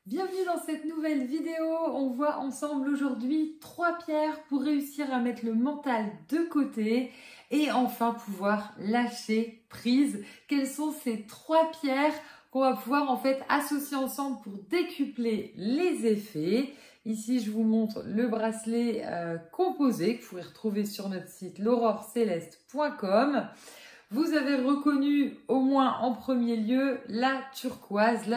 Bienvenue dans cette nouvelle vidéo. On voit ensemble aujourd'hui 3 pierres pour réussir à mettre le mental de côté et enfin pouvoir lâcher prise. Quelles sont ces 3 pierres qu'on va pouvoir en fait associer ensemble pour décupler les effets? Ici, je vous montre le bracelet composé que vous pourrez retrouver sur notre site l'aurorecéleste.com. Vous avez reconnu au moins en premier lieu la turquoise,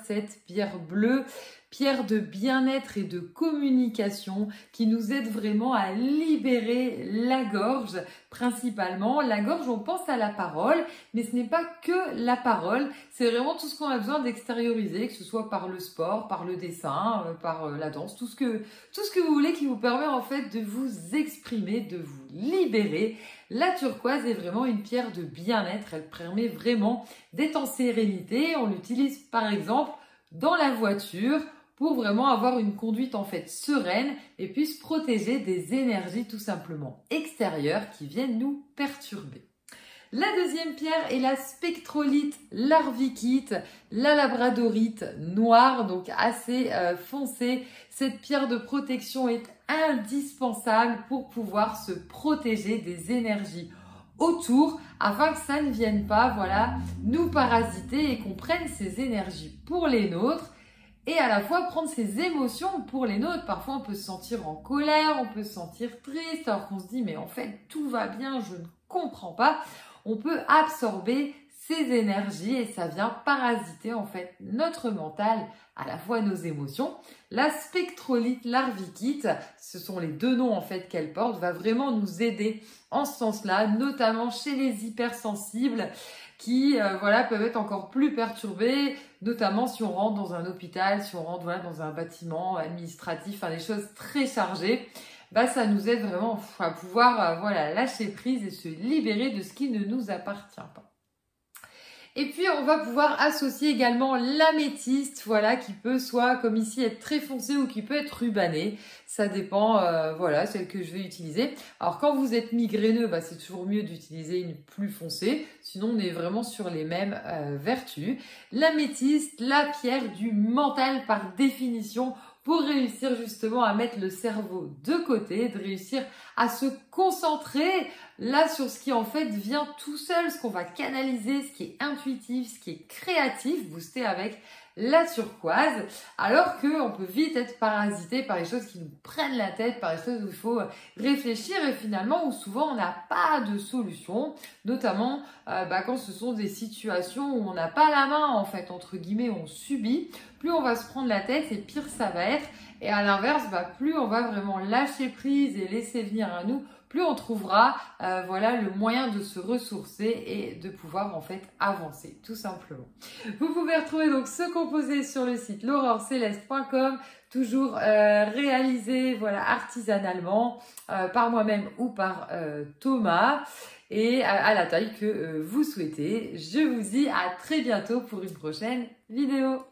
cette pierre bleue, pierre de bien-être et de communication qui nous aide vraiment à libérer la gorge. Principalement, la gorge, on pense à la parole, mais ce n'est pas que la parole, c'est vraiment tout ce qu'on a besoin d'extérioriser, que ce soit par le sport, par le dessin, par la danse, tout ce que vous voulez qui vous permet en fait de vous exprimer, de vous libérer. La turquoise est vraiment une pierre de bien-être, elle permet vraiment d'être en sérénité. On l'utilise par exemple dans la voiture pour vraiment avoir une conduite en fait sereine et puis se protéger des énergies tout simplement extérieures qui viennent nous perturber. La deuxième pierre est la spectrolite larvikite, la labradorite noire, donc assez foncée. Cette pierre de protection est indispensable pour pouvoir se protéger des énergies autour afin que ça ne vienne pas nous parasiter et qu'on prenne ces énergies pour les nôtres. Et à la fois prendre ses émotions pour les nôtres. Parfois, on peut se sentir en colère, on peut se sentir triste, alors qu'on se dit « mais en fait, tout va bien, je ne comprends pas ». On peut absorber ces énergies et ça vient parasiter en fait notre mental, à la fois nos émotions. La spectrolite larvikite, ce sont les deux noms en fait qu'elle porte, va vraiment nous aider en ce sens-là, notamment chez les hypersensibles qui peuvent être encore plus perturbés, notamment si on rentre dans un hôpital, si on rentre dans un bâtiment administratif, des choses très chargées. Ça nous aide vraiment à pouvoir lâcher prise et se libérer de ce qui ne nous appartient pas. Et puis, on va pouvoir associer également l'améthyste, qui peut soit, comme ici, être très foncé ou qui peut être rubané. Ça dépend, celle que je vais utiliser. Alors, quand vous êtes migraineux, c'est toujours mieux d'utiliser une plus foncée. Sinon, on est vraiment sur les mêmes vertus. L'améthyste, la pierre du mental par définition, pour réussir justement à mettre le cerveau de côté, de réussir à se concentrer là sur ce qui en fait vient tout seul, ce qu'on va canaliser, ce qui est intuitif, ce qui est créatif, boosté avec la turquoise, alors qu'on peut vite être parasité par les choses qui nous prennent la tête, par les choses où il faut réfléchir et finalement où souvent on n'a pas de solution, notamment quand ce sont des situations où on n'a pas la main en fait, entre guillemets, on subit, plus on va se prendre la tête et pire ça va être. Et à l'inverse, plus on va vraiment lâcher prise et laisser venir à nous, plus on trouvera le moyen de se ressourcer et de pouvoir en fait avancer, tout simplement. Vous pouvez retrouver donc ce composé sur le site l'aurorecéleste.com, toujours réalisé artisanalement par moi-même ou par Thomas et à la taille que vous souhaitez. Je vous dis à très bientôt pour une prochaine vidéo.